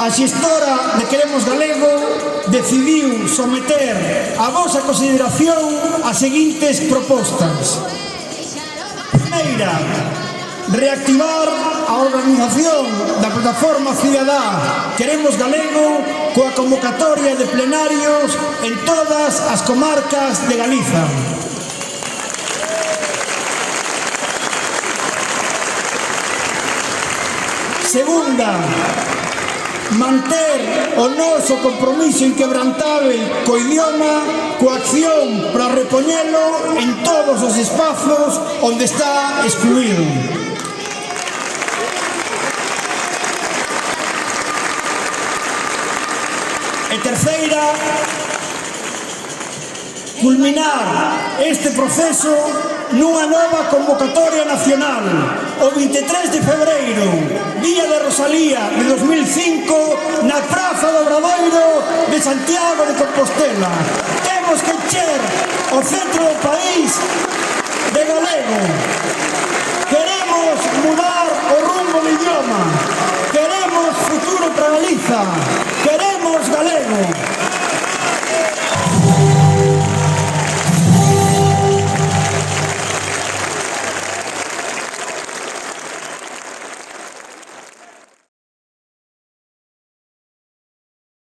a xestora de Queremos Galego decidiu someter a vosa consideración as seguintes propostas. Primeira, reactivar a organización da plataforma cidadá Queremos Galego coa convocatoria de plenarios en todas as comarcas de Galiza. Segunda, manter o noso compromiso inquebrantável co idioma, coa acción para repoñelo en todos os espazos onde está excluído. E terceira, culminar este proceso nunha nova convocatoria nacional o 23 de febreiro, Día de Rosalía de 2005, na Praza do Obradoiro de Santiago de Compostela. Temos que encher o centro do país de galego. Queremos mudar o rumbo do idioma.